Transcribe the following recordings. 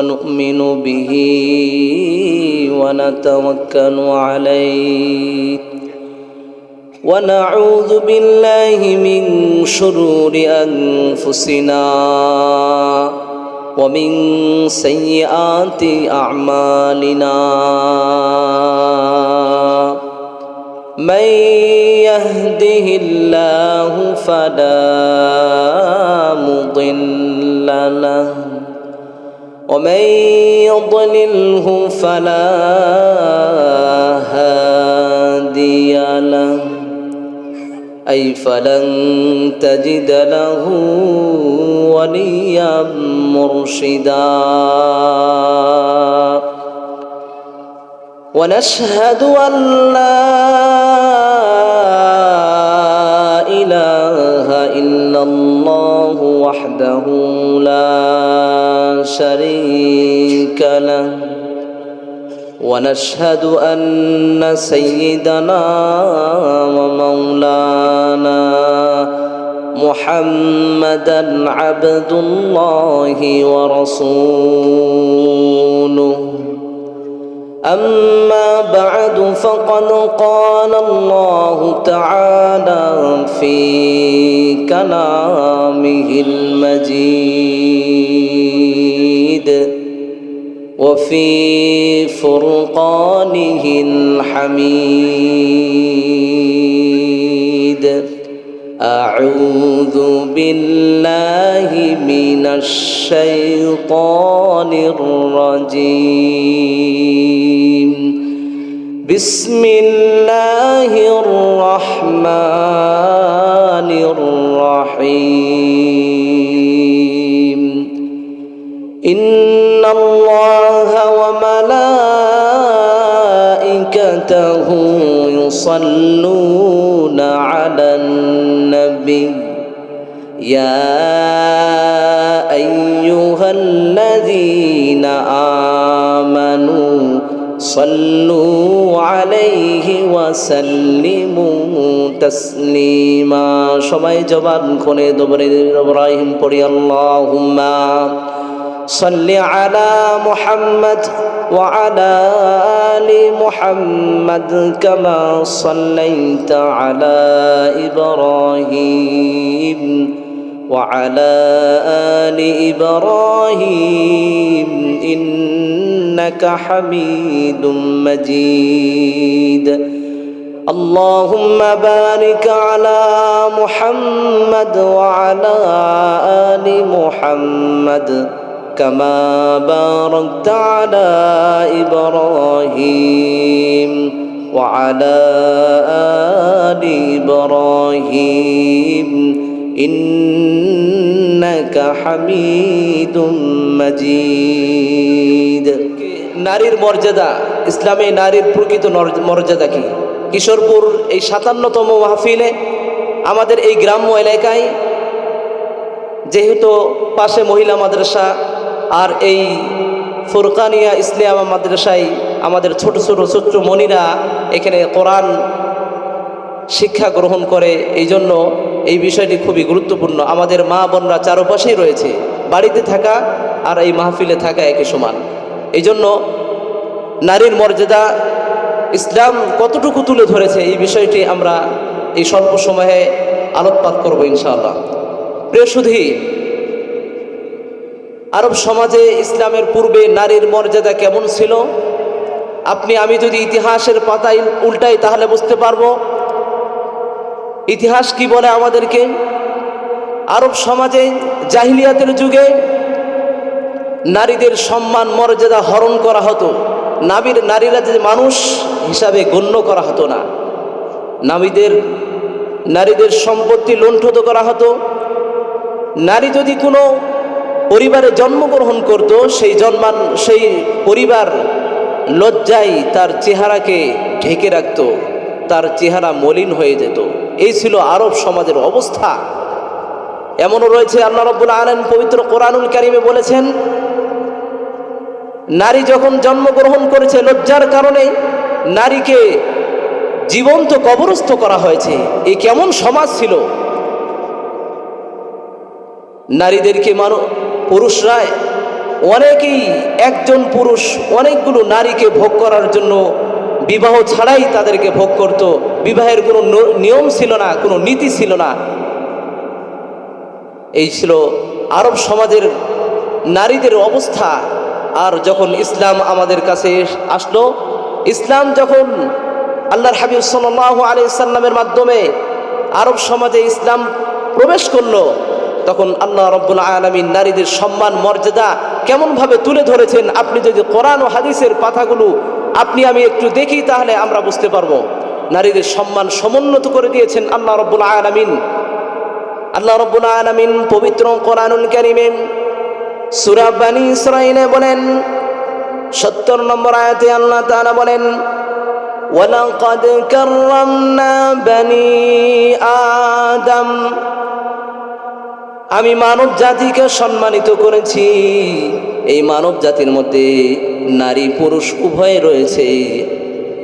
ونؤمن به ونتوكل عليه ونعوذ بالله من شرور أنفسنا ومن سيئات أعمالنا من يهده الله فلا مضل له ومن يضلله فلا هادي له أي فلن تجد له وليا مرشدا ونشهد أن لا إله إلا الله وحده لا شريك له ونشهد أن سيدنا ومولانا محمدا عبد الله ورسوله أما بعد فقد قال الله تعالى في كلامه المجيد وفي فرقانه الحميد أعوذ بالله من الشيطان الرجيم بسم الله الرحمن الرحيم إن الله وملائكته يصلون على النبي يا أيها الذين آمنوا صلوا عليه وسلموا تسليما সবাই জবান খুলে দরুদ ইব্রাহিম পড়ি আল্লাহুম্মা صل على محمد وعلى آل محمد كما صليت على إبراهيم وعلى آل إبراهيم إنك حميد مجيد اللهم بارك على محمد وعلى آل محمد كما باركت على إبراهيم وعلى آل إبراهيم إنك حميد مجيد নারীর মর্যাদা ইসলামে নারীর প্রকৃত মর্যাদা কি কিশোরপুর এই ৫৭তম মাহফিলে আমাদের এই গ্রাম্য এলাকায় যেহেতু পাশে মহিলা মাদ্রাসা আর এই ফুরকানিয়া ইসলামিয়া মাদ্রাসায় আমাদের ছোট ছোট মনিরা এখানে কোরআন শিক্ষা গ্রহণ করে এই জন্য এই বিষয়টি খুবই গুরুত্বপূর্ণ আমাদের মা বোনরা চারপাশেই রয়েছে বাড়িতে থাকা আর এই মাহফিলে থাকা একই সমান এই জন্য নারীর মর্যাদা ইসলাম কতটুকু তুলে ধরেছে এই বিষয়টি আমরা এই স্বল্প সময়ে আলোকপাত করব ইনশাআল্লাহ প্রিয় সুধী আরব সমাজে ইসলামের পূর্বে নারীর মর্যাদা কেমন ছিল আপনি আমি যদি ইতিহাসের পাতায় উল্টাই তাহলে বুঝতে পারবো ইতিহাস কি বলে আমাদেরকে আরব সমাজে জাহিলিয়াতের যুগে নারীদের সম্মান মর্যাদা হরণ করা হতো নারীরা যে মানুষ হিসাবে গণ্য করা হতো না নারীদের সম্পত্তি লুণ্ঠিত করা হতো নারী যদি কোনো পরিবারে জন্মগ্রহণ করত সেই পরিবার লজ্জায় তার চেহারাকে ঢেকে রাখত তার চেহারা মলিন হয়ে যেত এই ছিল আরব সমাজের অবস্থা এমনও রয়েছে আল্লাহ রাব্বুল আলামিন পবিত্র কোরআনুল কারীমে বলেছেন নারী যখন জন্মগ্রহণ করেছে লজ্জার কারণে নারীকে জীবন্ত কবরস্থ করা হয়েছে এই কেমন সমাজ ছিল নারীদেরকে পুরুষরা অনেকেই একজন পুরুষ অনেকগুলো নারীকে ভোগ করার জন্য বিবাহ ছাড়াই তাদেরকে ভোগ করত। বিবাহের কোনো নিয়ম ছিল না, কোনো নীতি ছিল না। এই ছিল আরব সমাজের নারীদের অবস্থা। আর যখন ইসলাম আমাদের কাছে আসলো, ইসলাম যখন আল্লাহর হাবিব সাল্লাল্লাহু আলাইহি সাল্লামের মাধ্যমে আরব সমাজে ইসলাম প্রবেশ করলো, তখন আল্লাহ রাব্বুল আলামিন নারীদের সম্মান মর্যাদা কেমনভাবে তুলে ধরেছেন। আপনি যদি কোরআন ও হাদিসের পাতাগুলো আপনি আমি একটু দেখি, তাহলে আমরা বুঝতে পারবো। নারীদের সম্মান সমুন্নত করে দিয়েছেন আল্লাহ রাব্বুল আলামিন। আল্লাহ রাব্বুল আলামিন পবিত্র কোরআনুল কারীমে সূরা বনী ইসরাঈলে বলেন, ৭০ নম্বর আয়াতে আল্লাহ তাআলা বলেন, ওয়ালাকাদ কাররামনা বনী আদম, আমি মানব জাতিকে সম্মানিত করেছি। এই মানব জাতির মধ্যে নারী পুরুষ উভয় রয়েছে।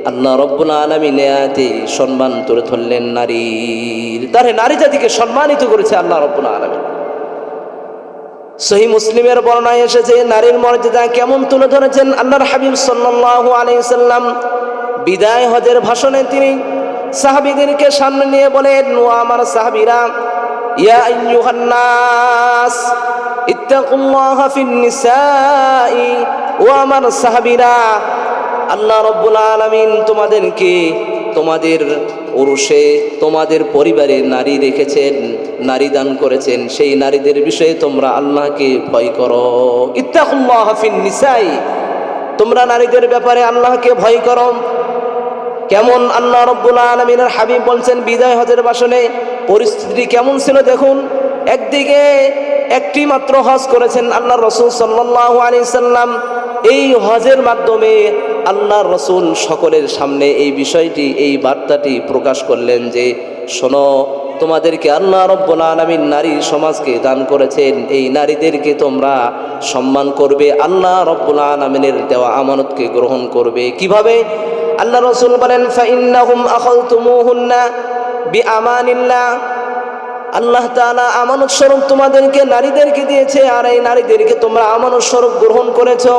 আল্লাহ রাব্বুল আলামিন আয়াতে সম্মান তুলে ধরলেন নারীর, তারে নারী জাতিকে সম্মানিত করেছে আল্লাহ রাব্বুল আলামিন। সহিহ মুসলিমের বর্ণনায় এসেছে নারীর মর্যাদা কেমন তুলে ধরেছেন আল্লাহর হাবিব সাল্লাল্লাহু আলাইহি সাল্লাম। বিদায় হজের ভাষণে তিনি সাহাবীদেরকে সামনে নিয়ে বলেন, ও আমার সাহাবীরা, ইয়া আইয়ুহান নাস ইত্তাকুল্লাহা ফিন নিসাই, ও আমার সাহাবীরা, আল্লাহ রাব্বুল আলামিন তোমাদেরকে তোমাদের উরুসে তোমাদের পরিবারে নারী রেখেছেন, নারী দান করেছেন। সেই নারীদের বিষয়ে তোমরা আল্লাহকে ভয় করো। ইত্তাকুল্লাহা ফিন নিসাই, তোমরা নারীদের ব্যাপারে আল্লাহকে ভয় করো। কেমন আল্লাহ রাব্বুল আলামিনের হাবিব বলছেন বিদায় হজের ভাষণে, পরিস্থিতি কেমন ছিল দেখুন। একদিকে একটি মাত্র হজ করেছেন আল্লাহ রাসূল সাল্লাল্লাহু আলাইহি সাল্লাম। এই হজের মাধ্যমে আল্লাহর রাসূল সকলের সামনে এই বিষয়টি, এই বার্তাটি প্রকাশ করলেন যে শোনো, তোমাদেরকে আল্লাহ রাব্বুল আলামিন নারী সমাজকে দান করেছেন, এই নারীদেরকে তোমরা সম্মান করবে, আল্লাহ রাব্বুল আলামিনের দেওয়া আমানতকে গ্রহণ করবে। কিভাবে? আল্লাহ রাসূল বলেন, ফাইন্নাহুম আখাযতুমুহুন্না বিআমানিল্লাহ, আল্লাহ তাআলা আমানত স্বরূপ তোমাদেরকে নারীদেরকে দিয়েছে, আর এই নারীদেরকে তোমরা আমানত স্বরূপ গ্রহণ করেছো।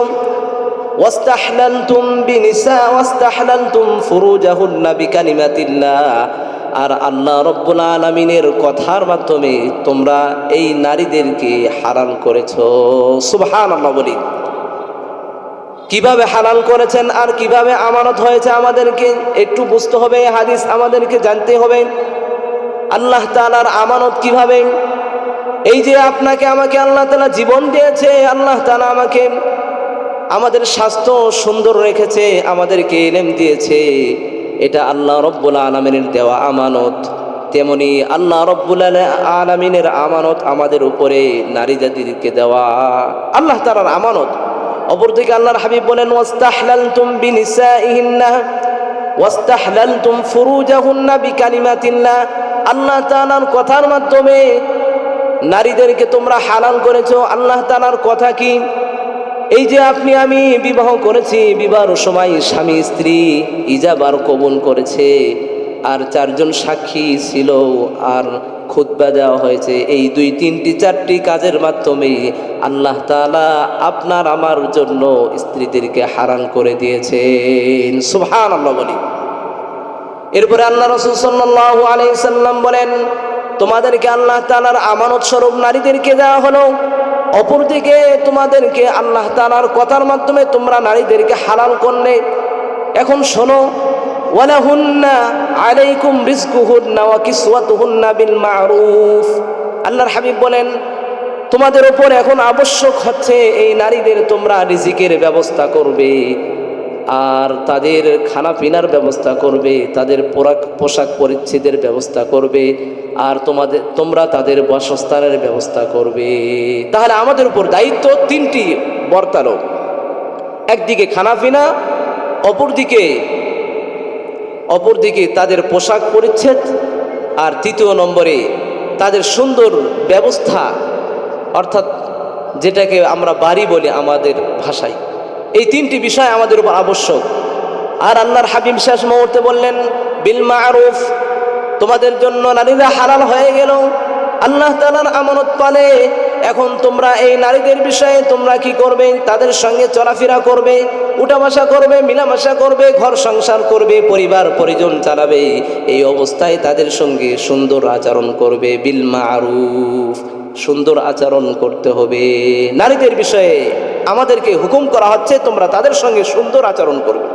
ওয়াস্তাহলালতুম বিনিসা ওয়াস্তাহলালতুম ফুরুজাহুন্না বিকালিমাতিল্লাহ, আর আল্লাহ রাব্বুল আলামিনের কথার মাধ্যমে তোমরা এই নারীদেরকে হালাল করেছো। সুবহানাল্লাহ বলি। কিভাবে হালাল করেছেন আর কিভাবে আমানত হয়েছে আমাদেরকে একটু বুঝতে হবে, হাদিস আমাদেরকে জানতে হবে। আল্লাহ তাআলার আমানত কিভাবে? এই যে আপনাকে আমাকে আল্লাহ তাআলা জীবন দিয়েছে, আল্লাহ তাআলা আমাকে আমাদের স্বাস্থ্য সুন্দর রেখেছে, আমাদেরকে ইলম দিয়েছে, এটা আল্লাহ রাব্বুল আলামিনের দেওয়া আমানত। তেমনি আল্লাহ রাব্বুল আলামিনের আমানত আমাদের উপরে নারী জাতিকে দেওয়া আল্লাহ তাআলার আমানত। অপরদিকে আল্লাহর হাবিব বলেন, ওয়াস্তাহলালতুম বিনিসাইহিন্না ওয়াস্তাহলালতুম ফুরুজাহুন্না বিকালিমাতিল্লাহ, আল্লাহ তাআলার কথার মাধ্যমে নারীদেরকে তোমরা হালাল করেছো। আল্লাহ তাআলার কথা কি? এই যে আপনি আমি বিবাহ করেছি, বিবাহের সময় স্বামী স্ত্রী ইজাবার কবুল করেছে, আর 4 জন সাক্ষী ছিল, আর খুতবা দেওয়া হয়েছে। এই 2, 3, 4টি কাজের মাধ্যমে আল্লাহ তাআলা আপনার আমার জন্য স্ত্রীদেরকে হারাম করে দিয়েছেন। সুবহানাল্লাহ বলি। এরপরে আল্লাহ রাসূল সাল্লাল্লাহু আলাইহি সাল্লাম বলেন, তোমাদেরকে আল্লাহ তাআলার আমানত স্বরূপ নারীদেরকে দেওয়া হলো, অপরদিকে তোমাদেরকে আল্লাহ তাআলার কথার মাধ্যমে তোমরা নারীদেরকে হালাল করলে। এখন শোনো, ওয়ালাহুন্না আলাইকুম রিজকুহুন্না ওয়া কিসওয়াতুহুন্না বিল মা'রুফ, আল্লাহর হাবিব বলেন তোমাদের উপর এখন আবশ্যক হচ্ছে এই নারীদের তোমরা রিজিকের ব্যবস্থা করবে, আর তাদের খানা পিনার ব্যবস্থা করবে, তাদের পোশাক পরিচ্ছেদের ব্যবস্থা করবে, আর তোমরা তাদের বাসস্থানের ব্যবস্থা করবে। তাহলে আমাদের উপর দায়িত্ব 3টি বর্তালো। একদিকে খানা পিনা, অপরদিকে তাদের পোশাক পরিচ্ছেদ, আর 3য় নম্বরে তাদের সুন্দর ব্যবস্থা, অর্থাৎ যেটাকে আমরা বাড়ি বলি আমাদের ভাষায়। এই 3টি বিষয় আমাদের উপর আবশ্যক। আর আল্লাহর হাবিব শেষ মুহূর্তে বললেন, বিল মা'রুফ, তোমাদের জন্য নারীরা হালাল হয়ে গেল। আল্লাহ তাআলার আমানত পালে এখন তোমরা এই নারীদের বিষয়ে তোমরা কি করবে? তাদের সঙ্গে চলাফেরা করবে, উঠাবসা করবে, মিলামেশা করবে, ঘর সংসার করবে, পরিবার পরিজন চালাবে। এই অবস্থায় তাদের সঙ্গে সুন্দর আচরণ করবে, বিল মারুফ, সুন্দর আচরণ করতে হবে। নারীদের বিষয়ে আমাদেরকে হুকুম করা হচ্ছে তোমরা তাদের সঙ্গে সুন্দর আচরণ করবে।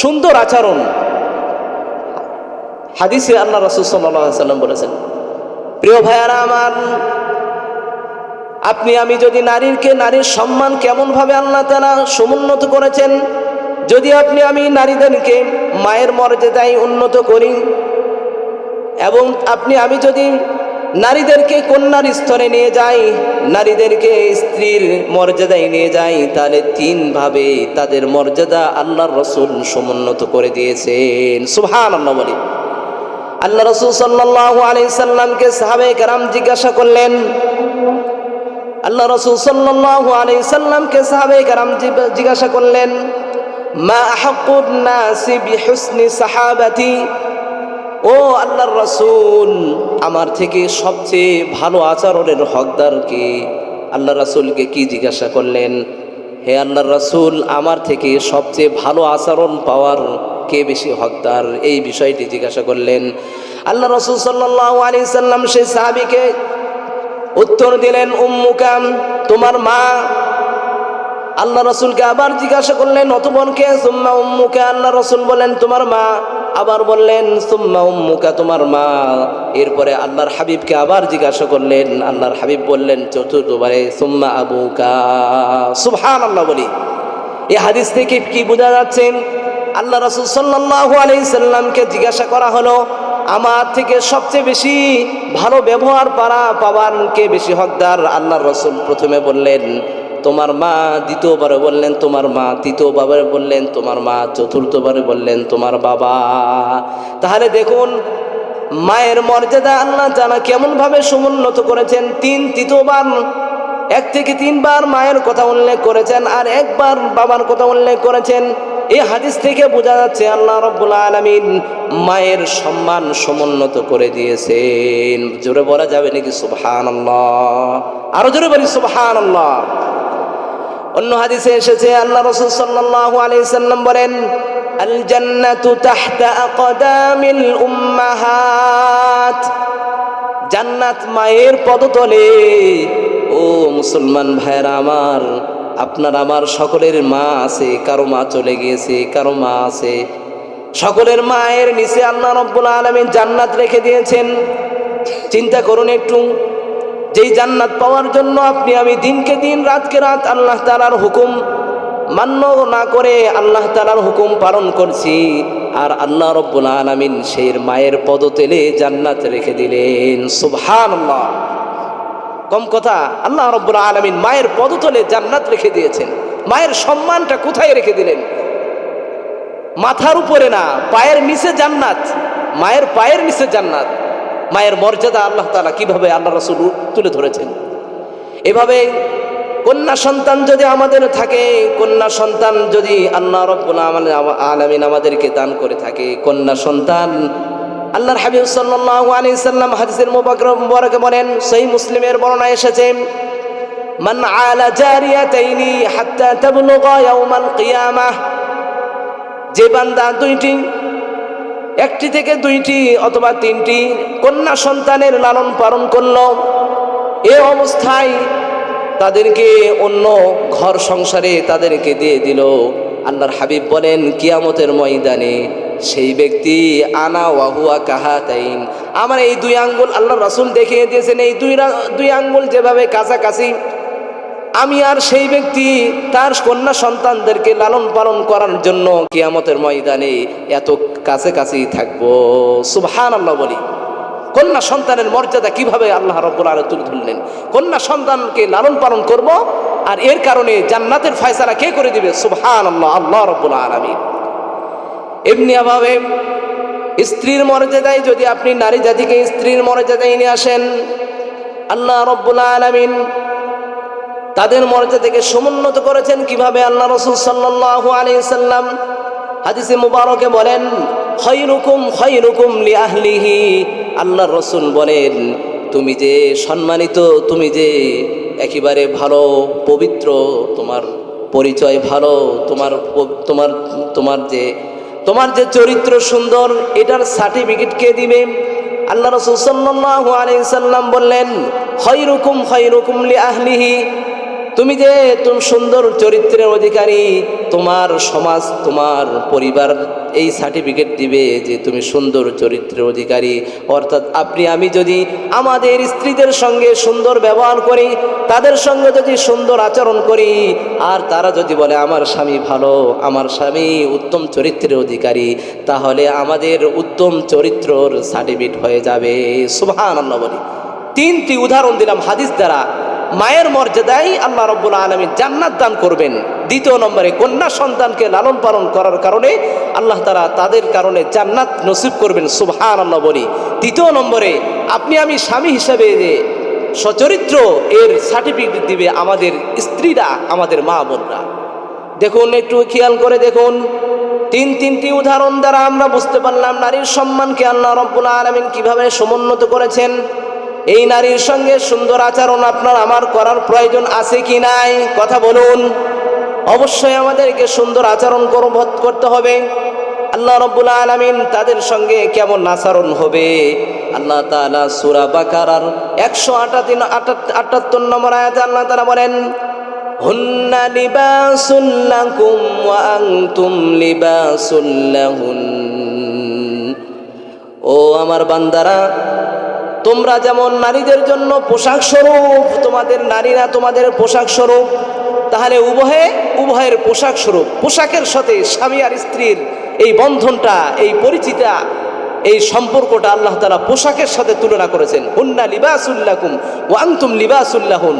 সুন্দর আচরণ হাদিসে আল্লাহ রাসূল সাল্লাল্লাহু আলাইহি সাল্লাম বলেছেন। প্রিয় ভাইয়ারা আমার, আপনি আমি যদি নারীর সম্মান কেমনভাবে আল্লাহ তাআলা সমুন্নত করেছেন, যদি আপনি আমি নারীদেরকে মায়ের মর্যাদায় উন্নত করি এবং আপনি আমি যদি নারীদেরকে কন্যার স্তরে নিয়ে যাই, নারীদেরকে স্ত্রীর মর্যাদায় নিয়ে যাই, তাহলে তিনভাবে তাদের মর্যাদা আল্লাহর রাসূল সমুন্নত করে দিয়েছেন। সুবহানাল্লাহ বলি। আল্লাহ রাসূল সাল্লাল্লাহু আলাইহি সাল্লামকে সাহাবায়ে কেরাম জিজ্ঞাসা করলেন, আল্লাহ রাসূল সাল্লাল্লাহু আলাইহি সাল্লামকে সাহাবায়ে কেরাম জিজ্ঞাসা করলেন, মা আহাক্কুন নাসি বিহুসনি সাহাবাতি, ও আল্লাহর রাসূল, আমার থেকে সবচেয়ে ভালো আচরণের হকদার কে? আল্লাহ রাসূলকে কি জিজ্ঞাসা করলেন? হে আল্লাহর রাসূল, আমার থেকে সবচেয়ে ভালো আচরণ পাওয়ার কে বেশি হকদার? এই বিষয়টি জিজ্ঞাসা করলেন। আল্লাহ রাসূল সাল্লাল্লাহু আলাইহি সাল্লাম সেই সাহাবীকে উত্তর দিলেন, উম্মুকা, তোমার মা। আল্লাহ রাসূলকে আবার জিজ্ঞাসা করলেন, অতঃপরকে? সুম্মা উম্মুকা, আল্লাহ রাসূল বলেন তোমার মা। আবার বললেন সুম্মা উম্মুকা, তোমার মা। এরপরে আল্লাহর হাবিবকে আবার জিজ্ঞাসা করলেন, আল্লাহর হাবিব বললেন চতুর্থবারে সুম্মা আবুকা। সুবহানাল্লাহ বলি। এই হাদিস থেকে কি বোঝা যাচ্ছে? আল্লাহ রাসূল সাল্লাল্লাহু আলাইহি সাল্লামকে জিজ্ঞাসা করা হলো, আমার থেকে সবচেয়ে বেশি ভালো ব্যবহার পাবার কে বেশি হকদার? আল্লাহর রাসূল প্রথমে বললেন তোমার মা, দ্বিতীয়বারে বললেন তোমার মা, তৃতীয়বারে বললেন তোমার মা, চতুর্থবারে বললেন তোমার বাবা। তাহলে দেখুন মায়ের মর্যাদা আল্লাহ জানা কেমনভাবে সমুন্নত করেছেন। তৃতীয়বার 1 থেকে 3 বার মায়ের কথা উল্লেখ করেছেন আর একবার বাবার কথা উল্লেখ করেছেন। এই হাদিস থেকে বোঝা যাচ্ছে আল্লাহ রাব্বুল আলামিন মায়ের সম্মান সমুন্নত করে দিয়েছেন। জোরে বলা যাবে নাকি সুবহানাল্লাহ? আরো জোরে বলি সুবহানাল্লাহ। অন্য হাদিসে এসেছে আল্লাহ রাসূল সাল্লাল্লাহু আলাইহি সাল্লাম বলেন, আল জান্নাতু তাহতা আকদামিল উম্মাহাত, জান্নাত মায়ের পদতলে। ও মুসলমান ভাইরা আমার, আপনার আমার সকলের মা আছে, কারো মা চলে গিয়েছে, কারো মা আছে। সকলের মায়ের নিচে আল্লাহ রাব্বুল আলামিন জান্নাত রেখে দিয়েছেন। চিন্তা করুন একটু, যেই জান্নাত পাওয়ার জন্য আপনি আমি দিনকে দিন রাতকে রাত আল্লাহ তাআলার হুকুম মান্য না করে আল্লাহ তাআলার হুকুম পালন করছি, আর আল্লাহ রাব্বুল আলামিন সেই মায়ের পদতলে জান্নাত রেখে দিলেন। সুবহানাল্লাহ। কম কথা, আল্লাহ রাব্বুল আলামিন মায়ের পদতলে জান্নাত রেখে দিয়েছেন। মায়ের সম্মানটা কোথায় রেখে দিলেন? মাথার উপরে না, পায়ের নিচে জান্নাত। মায়ের পায়ের নিচে জান্নাত। মায়ের মর্যাদা আল্লাহ তাআলা কিভাবে আল্লাহ রাসূল তুলে ধরেছেন। এভাবে কন্যা সন্তান যদি আমাদের থাকে, কন্যা সন্তান যদি আল্লাহ রাব্বুল আলামিন আমাদেরকে দান করে থাকে, কন্যা সন্তান, আল্লাহর হাবিব সাল্লাল্লাহু আলাইহি সাল্লাম হাদিসের মুবারকে বলেন, সহিহ মুসলিমের বর্ণনা এসেছে, মান আলা জারিয়াতাইনি হাত্তা তাবলুগা ইয়াউমাল কিয়ামাহ, যে বান্দা একটি থেকে 2টি অথবা 3টি কন্যা সন্তানের লালন পালন করলো, এ অবস্থায় তাদেরকে অন্য ঘর সংসারে তাদেরকে দিয়ে দিল, আল্লাহর হাবিব বলেন কিয়ামতের ময়দানে সেই ব্যক্তি আনা ওয়াহুয়া কাহাতাইন, আমার এই 2 আঙ্গুল আল্লাহর রাসূল দেখিয়ে দিয়েছেন, এই 2 আঙ্গুল যেভাবে কাছাকাছি, আমি আর সেই ব্যক্তি তার কন্যা সন্তানদেরকে লালন পালন করার জন্য কিয়ামতের ময়দানে এত কাছাকাছি থাকবো। সুবহানাল্লাহ বলি। কন্যা সন্তানের মর্যাদা কিভাবে আল্লাহ রাব্বুল আলামিন তুলে ধরলেন। কন্যা সন্তানকে লালন পালন করব, আর এর কারণে জান্নাতের ফয়সালা কে করে দিবে? সুবহানাল্লাহ, আল্লাহ রাব্বুল আলামিন। এমনি ভাবে স্ত্রীর মর্যাদায় যদি আপনি নারী জাতিকে স্ত্রীর মর্যাদায় নিয়ে আসেন, আল্লাহ রাব্বুল আলামিন তাদের মর্যাদাকে সমুন্নত করেছেন কিভাবে? আল্লাহ রাসূল সাল্লাল্লাহু আলাইহি সাল্লাম হাদিসে মুবারকে বলেন, খায়রুকুম খায়রুকুম লিআহলিহি, আল্লাহর রাসূল বলেন তুমি যে সম্মানিত, তুমি যে একেবারে ভালো পবিত্র, তোমার পরিচয় ভালো, তোমার তোমার তোমার যে তোমার যে চরিত্র সুন্দর, এটার সার্টিফিকেট কে দিবে? আল্লাহ রাসূল সাল্লাল্লাহু আলাইহি সাল্লাম বললেন, খায়রুকুম খায়রুকুম লিআহলিহি। তুমি যে তুমি সুন্দর চরিত্রের অধিকারী, তোমার সমাজ, তোমার পরিবার এই সার্টিফিকেট দিবে যে তুমি সুন্দর চরিত্রের অধিকারী। অর্থাৎ আপনি আমি যদি আমাদের স্ত্রীদের সঙ্গে সুন্দর ব্যবহার করি, তাদের সঙ্গে যদি সুন্দর আচরণ করি, আর তারা যদি বলে আমার স্বামী ভালো, আমার স্বামী উত্তম চরিত্রের অধিকারী, তাহলে আমাদের উত্তম চরিত্রর সার্টিফিকেট হয়ে যাবে। সুবহানাল্লাহ বলি। তিনটি উদাহরণ দিলাম হাদিস দ্বারা। মায়ের মর্যাদায় আল্লাহ রাব্বুল আলামিন জান্নাত দান করবেন। দ্বিতীয় নম্বরে কন্যা সন্তানকে লালন পালন করার কারণে আল্লাহ তাআলা তাদের কারণে জান্নাত নসিব করবেন। সুবহানাল্লাহ বলি। তৃতীয় নম্বরে আপনি আমি স্বামী হিসেবে যে সচরিত্র, এর সার্টিফিকেট দিবে আমাদের স্ত্রীরা, আমাদের মা বোনরা। দেখুন, একটু খেয়াল করে দেখুন, তিনটি উদাহরণ দ্বারা আমরা বুঝতে পারলাম নারীর সম্মানকে আল্লাহ রাব্বুল আলামিন কিভাবে সমুন্নত করেছেন। এই নারীর সঙ্গে সুন্দর আচরণ আপনার আমার করার প্রয়োজন আছে কি নাই? কথা বলুন। অবশ্যই আমাদেরকে সুন্দর আচরণ করতে হবে। আল্লাহ রাব্বুল আলামিন তাদের সঙ্গে কেমন আচরণ হবে? আল্লাহ তাআলা সূরা বাকারার 178 নম্বর আয়াতে আল্লাহ তাআলা বলেন, হুন্না লিবাসুল লাকুম ওয়া আনতুম লিবাসুল লাহুন। ও আমার বান্দারা, তোমরা যেমন নারীদের জন্য পোশাক স্বরূপ, তোমাদের নারীরা তোমাদের পোশাক স্বরূপ, তাহলে উভয়ের পোশাক স্বরূপ। পোশাকের সাথে স্বামী আর স্ত্রীর এই বন্ধনটা, এই পরিচিতা, এই সম্পর্কটা আল্লাহ তাআলা পোশাকের সাথে তুলনা করেছেন। হুন্না লিবাসুল লাকুম ওয়া আনতুম লিবাসুল লাহুন।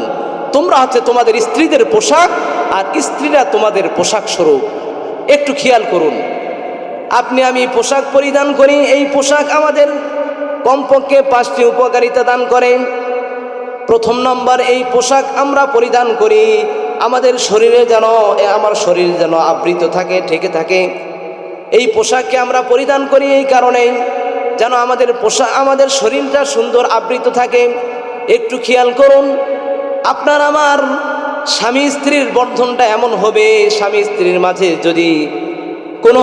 তোমরা হচ্ছে তোমাদের স্ত্রীদের পোশাক, আর স্ত্রীরা তোমাদের পোশাক স্বরূপ। একটু খেয়াল করুন, আপনি আমি পোশাক পরিধান করি, এই পোশাক আমাদের কমপক্ষে 5টি উপকারিতা দান করে। প্রথম নম্বর, এই পোশাক আমরা পরিধান করি আমাদের শরীরে যেন, আমার শরীর যেন আবৃত থাকে, ঢেকে থাকে। এই পোশাককে আমরা পরিধান করি এই কারণেই যেন আমাদের শরীরটা সুন্দর আবৃত থাকে। একটু খেয়াল করুন, আপনার আমার স্বামী স্ত্রীর বন্ধনটা এমন হবে, স্বামী স্ত্রীর মাঝে যদি কোনো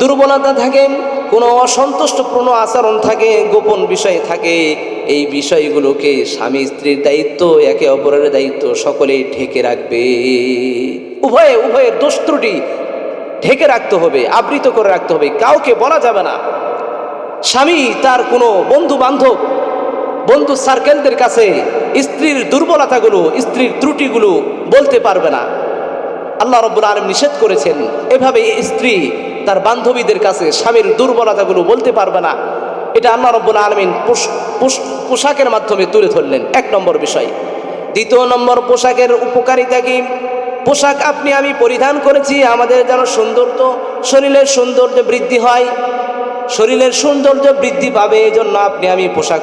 দুর্বলতা থাকে, কোনো অসন্তুষ্টপূর্ণ আচরণ থাকে, গোপন বিষয় থাকে, এই বিষয়গুলোকে স্বামী স্ত্রীর দায়িত্ব, একে অপরের দায়িত্ব, সকলেই ঢেকে রাখবে। উভয়ের দোষ ত্রুটি ঢেকে রাখতে হবে, আবৃত করে রাখতে হবে, কাউকে বলা যাবে না। স্বামী তার কোনো বন্ধু সার্কেলদের কাছে স্ত্রীর দুর্বলতাগুলো, স্ত্রীর ত্রুটিগুলো বলতে পারবে না। আল্লাহ রাব্বুল আলামিন নিষেধ করেছেন, এভাবে স্ত্রী তার বান্ধবীদের কাছে স্বামীর দুর্বলতাগুলো বলতে পারবে না। এটা আল্লাহ রাব্বুল আলামিন পোশাকের মাধ্যমে তুলে ধরলেন, 1 নম্বর বিষয়। দ্বিতীয় নম্বর, পোশাকের উপকারিতা কি? পোশাক আপনি আমি পরিধান করেছি আমাদের যেন শরীরের সৌন্দর্য বৃদ্ধি হয়, শরীরের সৌন্দর্য বৃদ্ধি পাবে, এই জন্য আপনি আমি পোশাক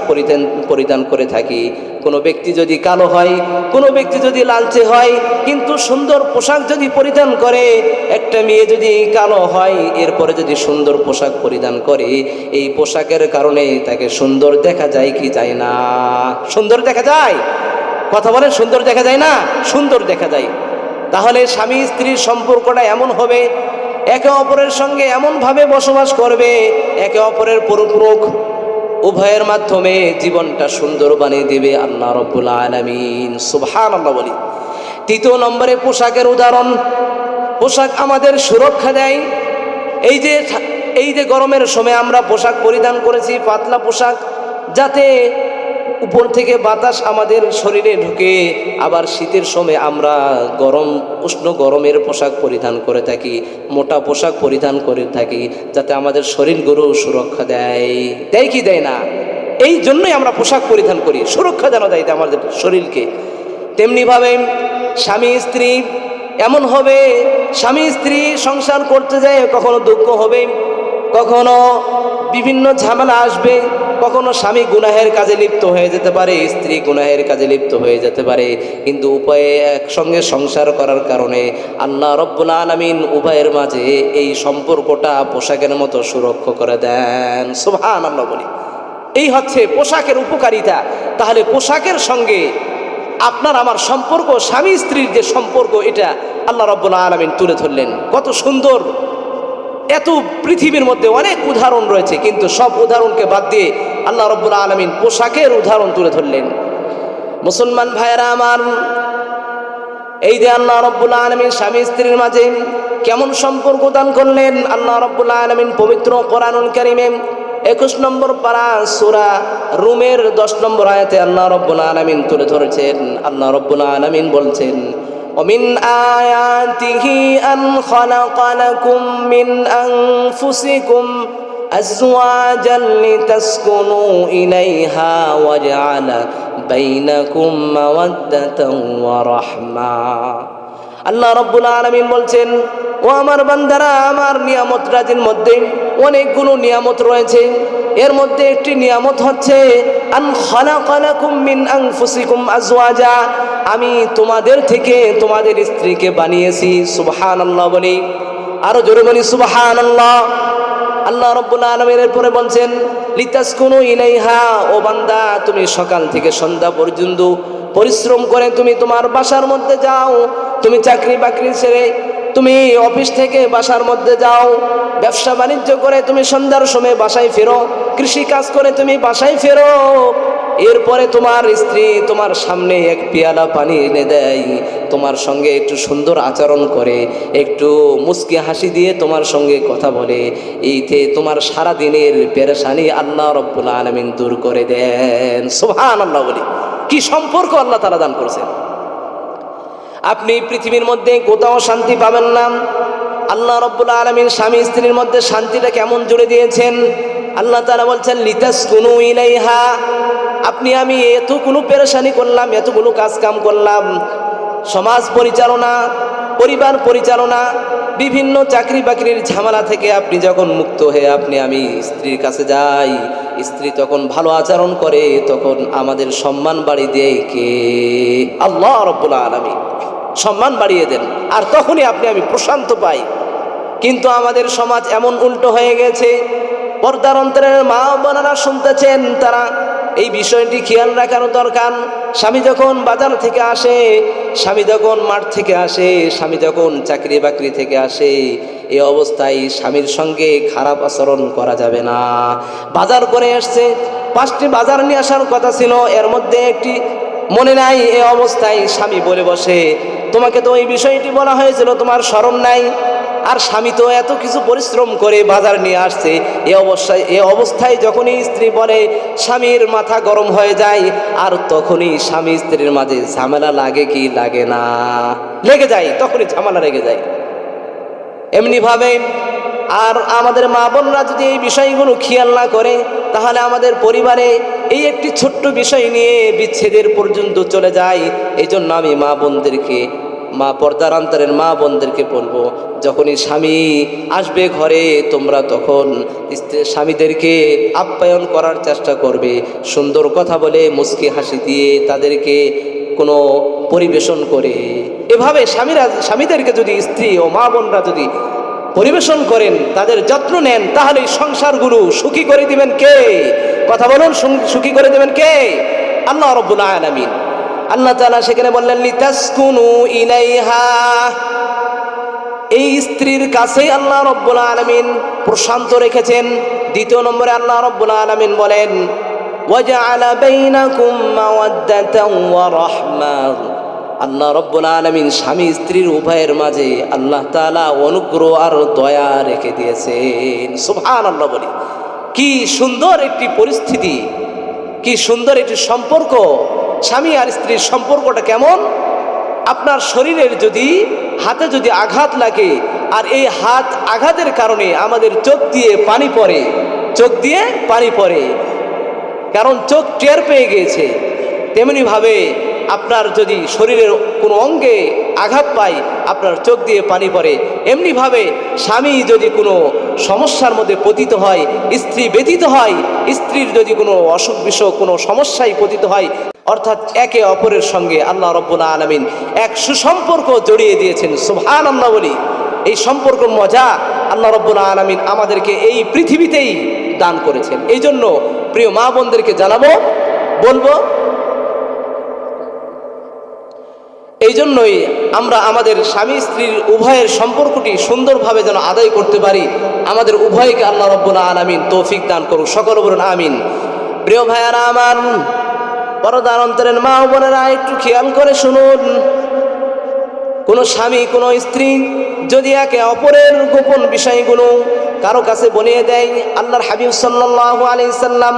পরিধান করে থাকি। কোনো ব্যক্তি যদি কালো হয়, কোনো ব্যক্তি যদি লালচে হয়, কিন্তু সুন্দর পোশাক যদি পরিধান করে, একটা মেয়ে যদি কালো হয় এরপরে যদি সুন্দর পোশাক পরিধান করে, এই পোশাকের কারণে তাকে সুন্দর দেখা যায় কি যায় না? সুন্দর দেখা যায়। কথা বলেন, সুন্দর দেখা যায় না? সুন্দর দেখা যায়। তাহলে স্বামী স্ত্রীর সম্পর্কটা এমন হবে, একে অপরের সঙ্গে এমনভাবে বসবাস করবে, একে অপরের পরিপূরক, উভয়ের মাধ্যমে জীবনটা সুন্দর বানিয়ে দেবে আল্লাহ রাব্বুল আলামিন। সুবহানাল্লাহ বলি। তৃতীয় নম্বরে পোশাকের উদাহরণ, পোশাক আমাদের সুরক্ষা দেয়। এই যে গরমের সময় আমরা পোশাক পরিধান করেছি, পাতলা পোশাক, যাতে উপর থেকে বাতাস আমাদের শরীরে ঢুকে, আবার শীতের সময় আমরা উষ্ণ গরমের পোশাক পরিধান করে থাকি, মোটা পোশাক পরিধান করে থাকি, যাতে আমাদের শরীরগুলো সুরক্ষা দেয় কি দেয় না? এই জন্যই আমরা পোশাক পরিধান করি, সুরক্ষা যেন দেয় আমাদের শরীরকে। তেমনিভাবে স্বামী স্ত্রী এমন হবে, স্বামী স্ত্রী সংসার করতে যায়, কখনো দুঃখ হবে, কখনো বিভিন্ন ঝামেলা আসবে, কখনো স্বামী গুনাহের কাজে লিপ্ত হয়ে যেতে পারে, স্ত্রী গুনাহের কাজে লিপ্ত হয়ে যেতে পারে, কিন্তু উভয়ে একসঙ্গে সংসার করার কারণে আল্লাহ রাব্বুল আলামিন উভয়ের মাঝে এই সম্পর্কটা পোশাকের মতো সুরক্ষা করে দেন। সুবহানাল্লাহ বলি। এই হচ্ছে পোশাকের উপকারিতা। তাহলে পোশাকের সঙ্গে আপনার আমার সম্পর্ক, স্বামী স্ত্রীর যে সম্পর্ক, এটা আল্লাহ রাব্বুল আলামিন তুলে ধরলেন। কত সুন্দর! এত পৃথিবীর মধ্যে অনেক উদাহরণ রয়েছে, কিন্তু সব উদাহরণকে বাদ দিয়ে আল্লাহ রাব্বুল আলামিন পোশাকের উদাহরণ তুলে ধরলেন। মুসলমান ভাইয়েরা আমার, এই যে আল্লাহ রাব্বুল আলামিন স্বামী স্ত্রীর মাঝে কেমন সম্পর্ক দান করলেন, আল্লাহ রাব্বুল আলামিন পবিত্র কোরআনুল কারীমে 21 নম্বর পারা সূরা রুমের 10 নম্বর আয়াতে আল্লাহ রাব্বুল আলামিন তুলে ধরেছেন। আল্লাহ রাব্বুল আলামিন বলছেন, ومن آياته أن خلق لكم من أنفسكم أزواجا لتسكنوا إليها وجعل بينكم مودة ورحمة। আল্লাহ রাব্বুল আলামিন বলছেন, ও আমার বান্দারা, আমার নিয়ামত রাজির মধ্যে অনেকগুলো নিয়ামত রয়েছে। এর মধ্যে একটি নিয়ামত হচ্ছে আন খালাকা লাকুম মিন আনফুসিকুম আজওয়াজা, আমি তোমাদের থেকে তোমাদের স্ত্রীকে বানিয়েছি। সুবহানাল্লাহ বলি, আরো জোরে বলি সুবহানাল্লাহ। আল্লাহ রাব্বুল আলামিন এরপরে বলছেন, লিতাসকুনু ইলাইহা, ও বান্দা তুমি সকাল থেকে সন্ধ্যা পর্যন্ত পরিশ্রম করে তুমি তোমার বাসার মধ্যে যাও। তুমি চাকরি বাকরি ছেড়ে তুমি অফিস থেকে বাসার মধ্যে যাও, ব্যবসা বাণিজ্য করে তুমি সন্ধ্যার সময় বাসায় ফেরো, কৃষি কাজ করে তুমি বাসায় ফেরো। এরপরে তোমার স্ত্রী তোমার সামনে এক পেয়ালা পানি এনে দেয়, তোমার সঙ্গে একটু সুন্দর আচরণ করে, একটু মুস্কি হাসি দিয়ে তোমার সঙ্গে কথা বলে। এইতে তোমার সারা দিনের পেরেশানি আল্লাহ রাব্বুল আলামিন দূর করে দেন। সুবহানাল্লাহ বলি, কি সম্পর্ক আল্লাহ তাআলা দান করেছেন। আপনি পৃথিবীর মধ্যে কোথাও শান্তি পাবেন না। আল্লাহ রাব্বুল আলামিন স্বামী স্ত্রীর মধ্যে শান্তিটা কেমন জুড়ে দিয়েছেন। আল্লাহ তাআলা বলছেন, লিতাসকুনু ইলাইহা, আপনি আমি এতগুলো পেরেশানি করলাম, এতগুলো কাজ কাম করলাম, সমাজ পরিচালনা, পরিবার পরিচালনা, বিভিন্ন চাকরি বাকরির ঝামেলা থেকে আপনি যখন মুক্ত হয়ে আপনি আমি স্ত্রীর কাছে যাই, স্ত্রী তখন ভালো আচরণ করে, তখন আমাদের সম্মান বাড়িয়ে দেয় কে? আল্লাহ রাব্বুল আলামিন সম্মান বাড়িয়ে দেন, আর তখনই আপনি আমি প্রশান্ত পাই। কিন্তু আমাদের সমাজ এমন উল্টো হয়ে গেছে। পর্দার অন্তরের মা বোনেরা শুনতেছেন, তারা এই বিষয়টি খেয়াল রাখার দরকার। স্বামী যখন বাজার থেকে আসে, স্বামী যখন মাঠ থেকে আসে, স্বামী যখন চাকরি বাকরি থেকে আসে, এই অবস্থায় স্বামীর সঙ্গে খারাপ আচরণ করা যাবে না। বাজার করে আসছে, 5টি বাজার নিয়ে আসার কথা ছিল, এর মধ্যে একটি মনে নাই, এই অবস্থায় স্বামী বলে বসে, তোমাকে তো এই বিষয়টি বলা হয়েছিল, তোমার শরম নাই? আর স্বামী তো এত কিছু পরিশ্রম করে বাজার নিয়ে আসছে। এই অবস্থায় যখনই স্ত্রী বলে, স্বামীর মাথা গরম হয়ে যায়, আর তখনই স্বামী স্ত্রীর মাঝে ঝামেলা লাগে কি লাগে না? লেগে যায়, তখনই ঝামেলা লেগে যায়। এমনিভাবে আর আমাদের মা বোনরা যদি এই বিষয়গুলো খেয়াল না করে, তাহলে আমাদের পরিবারে এই একটি ছোট্ট বিষয় নিয়ে বিচ্ছেদের পর্যন্ত চলে যায়। এই জন্য আমি মা বোনদেরকে, মা পর্দার অন্তরের মা বোনদেরকে বলবো, যখনই স্বামী আসবে ঘরে, তোমরা তখন স্বামীদেরকে আপ্যায়ন করার চেষ্টা করবে, সুন্দর কথা বলে মুস্কি হাসি দিয়ে তাদেরকে কোনো পরিবেশন করে। এভাবে স্বামীদেরকে যদি স্ত্রী ও মা বোনরা যদি পরিবেশন করেন, তাদের যত্ন নেন, তাহলে সংসারগুলো সুখী করে দিবেন কে? কথা বলুন, সুখী করে দিবেন কে? আল্লাহ রাব্বুল আলামিন। আল্লাহ তাআলা সেখানে বললেন, লিতাসকুনু ইলাইহা, এই স্ত্রীর কাছেই আল্লাহ রাব্বুল আলামিন প্রশান্ত রেখেছেন। 2 নম্বরে আল্লাহ রাব্বুল আলামিন বলেন, ওয়াজআলা বাইনাকুম মাওয়াদ্দাতান ওয়া রাহমা, আল্লাহ রাব্বুল আলামিন স্বামী স্ত্রীর উভয়ের মাঝে আল্লাহ তাআলা অনুগ্রহ আর দয়া রেখে দিয়েছেন। সুবহানাল্লাহ বলি, কি সুন্দর একটি পরিস্থিতি, কি সুন্দর একটি সম্পর্ক। স্বামী আর স্ত্রীর সম্পর্কটা কেমন? আপনার শরীরের যদি হাতে যদি আঘাত লাগে, আর এই হাত আঘাতের কারণে আমাদের চোখ দিয়ে পানি পড়ে, চোখ দিয়ে পানি পড়ে, কারণ চোখ টের পেয়ে গিয়েছে। তেমনিভাবে আপনার যদি শরীরের কোনো অঙ্গে আঘাত পায়, আপনার চোখ দিয়ে পানি পড়ে। এমনিভাবে স্বামী যদি কোনো সমস্যার মধ্যে পতিত হয়, স্ত্রী ব্যতীত হয়, স্ত্রীর যদি কোনো অসুখ বিসুখ কোনো সমস্যায় পতিত হয়, অর্থাৎ একে অপরের সঙ্গে আল্লাহ রাব্বুল আলামিন এক সুসম্পর্ক জড়িয়ে দিয়েছেন। সুবহানাল্লাহ বলি, এই সম্পর্কের মজা আল্লাহ রাব্বুল আলামিন আমাদেরকে এই পৃথিবীতেই দান করেছেন। এই জন্য প্রিয় মা বোনদেরকে জানাবো, বলবো, এই জন্যই আমরা আমাদের স্বামী স্ত্রীর উভয়ের সম্পর্কটি সুন্দরভাবে যেন আদায় করতে পারি, আমাদের উভয়কে আল্লাহ রাব্বুল আলামিন তৌফিক দান করুক। সকল বলুন আমিন। প্রিয় ভাইয়ারা আমার, পর্দার অন্তরের মা ও বোনেরা, একটু খেয়াল করে শুনুন। কোনো স্বামী কোনো স্ত্রী যদি একে অপরের গোপন বিষয়গুলো কারো কাছে বলিয়ে দেয়, আল্লাহর হাবিব সাল্লাল্লাহু আলাইহি সাল্লাম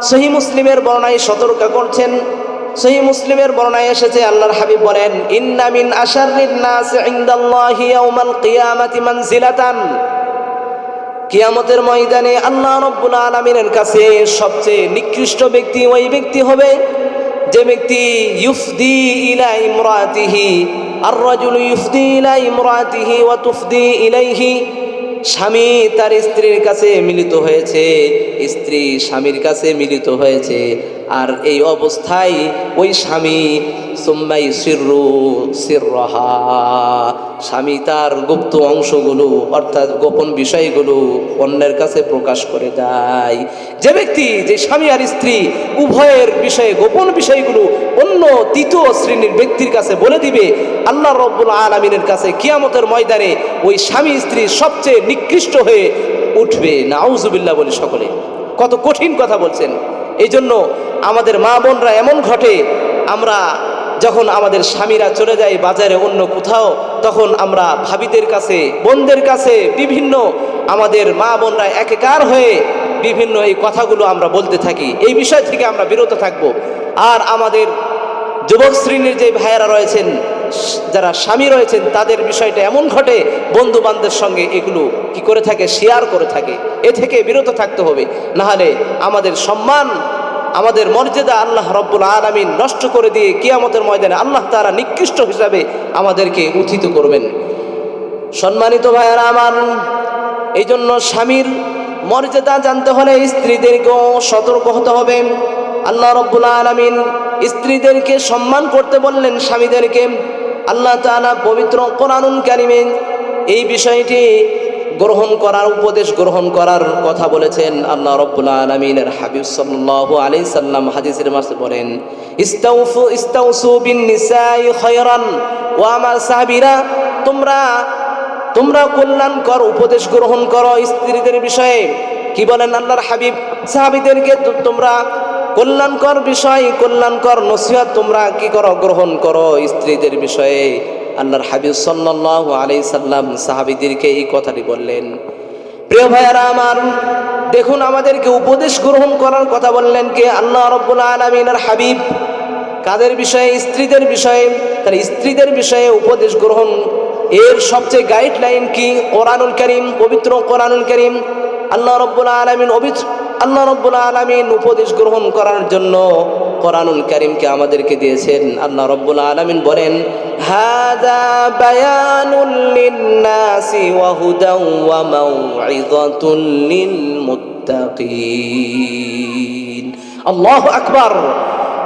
সহিহ মুসলিমের বর্ণনায় সতর্ক করছেন। সহিহ মুসলিমের বর্ণনায় এসেছে, আল্লাহর হাবিব বলেন, ইন্না মিন আশাররিন নাস ইনদাল্লাহি ইয়াউমাল কিয়ামাতি মানজিলাতান, কিয়ামতের ময়দানে আল্লাহ রাব্বুল আলামিনের কাছে সবচেয়ে নিকৃষ্ট ব্যক্তি ওই ব্যক্তি হবে যে ব্যক্তি ইউফদি ইলা ইমরাতিহি, আর রাজুলু ইউফদি ইলা ইমরাতিহি ওয়া তুফদি ইলাইহি, স্বামী তার স্ত্রীর কাছে মিলিত হয়েছে, স্ত্রী স্বামীর কাছে মিলিত হয়েছে, আর এই অবস্থায় ওই স্বামী সুম্মাই সিররু সিররাহা, স্বামী তার গুপ্ত অংশগুলো অর্থাৎ গোপন বিষয়গুলো অন্যের কাছে প্রকাশ করে দেয়। যে ব্যক্তি, যে স্বামী আর স্ত্রী উভয়ের বিষয়ে গোপন বিষয়গুলো অন্য তৃতীয় শ্রেণীর ব্যক্তির কাছে বলে দিবে, আল্লাহ রাব্বুল আলামিনের কাছে কিয়ামতের ময়দানে ওই স্বামী স্ত্রী সবচেয়ে নিকৃষ্ট হয়ে উঠবে। নাউজুবিল্লাহ বলি সকলে। কত কঠিন কথা বলছেন। এই জন্য আমাদের মা বোনরা এমন ঘটে, আমরা যখন আমাদের স্বামীরা চলে যায় বাজারে অন্য কোথাও, তখন আমরা ভাবিদের কাছে, বোনদের কাছে, বিভিন্ন আমাদের মা বোনরা একাকার হয়ে বিভিন্ন এই কথাগুলো আমরা বলতে থাকি। এই বিষয় থেকে আমরা বিরত থাকব। আর আমাদের যুবক শ্রেণীর যে ভাইয়েরা রয়েছেন, যারা স্বামী রয়েছেন, তাদের বিষয়টা এমন ঘটে, বন্ধু বান্ধবের সঙ্গে এগুলো কি করে থাকে, শেয়ার করে থাকে। এ থেকে বিরত থাকতে হবে, নাহলে আমাদের সম্মান, আমাদের মর্যাদা আল্লাহ রাব্বুল আলামিন নষ্ট করে দিয়ে কিয়ামতের ময়দানে আল্লাহ তাআলা নিকৃষ্ট হিসাবে আমাদেরকে উত্থিত করবেন। সম্মানিত ভাইয়েরা আমার, এই জন্য স্বামীর মর্যাদা জানতে হলে স্ত্রীদেরকেও সতর্ক হতে হবে। আল্লাহ রাব্বুল আলামিন স্ত্রীদেরকে সম্মান করতে বললেন স্বামীদেরকে। আল্লাহ তাআলা পবিত্র কোরআনুল কারীমে এই বিষয়টি গ্রহণ করার, উপদেশ গ্রহণ করার কথা বলেছেন। আল্লাহ রাব্বুল আলামিনের হাবিব সাল্লাল্লাহু আলাইহি সাল্লাম হাদিসের মাঝে বলেন, ইস্তাউসু বিন নিসাই খায়রান, ওয়া আমার সাহাবীরা, তোমরা কল্যাণকর উপদেশ গ্রহণ করো স্ত্রীদের বিষয়ে। কি বলেন আল্লাহর হাবিব? সাহাবীদেরকে তোমরা কল্যাণকর বিষয়, কল্যাণকর নসিহত তোমরা কি করো, গ্রহণ করো স্ত্রীদের বিষয়ে। আল্লাহর হাবিব সাল্লাল্লাহু আলাইহি সাল্লাম সাহাবীদেরকে এই কথাটি বললেন। প্রিয় ভাইয়ারা আমার, দেখুন আমাদেরকে উপদেশ গ্রহণ করার কথা বললেন কে? আল্লাহ রাব্বুল আলামিনের হাবিব। কাদের বিষয়ে? স্ত্রীদের বিষয়ে। তাহলে স্ত্রীদের বিষয়ে উপদেশ গ্রহণ এর সবচেয়ে গাইডলাইন কি? কোরআনুল কারীম, পবিত্র কোরআনুল কারীম। আল্লাহ রাব্বুল আলামিন উপদেশ গ্রহণ করার জন্য কোরআনুল কারীমকে আমাদেরকে দিয়েছেন। আল্লাহ রাব্বুল আলামিন বলেন, হাযা বায়ানুল লিন-নাসি ওয়া হুদাও ওয়া মাউইযাতুল লিল মুত্তাকিন। আল্লাহু আকবার।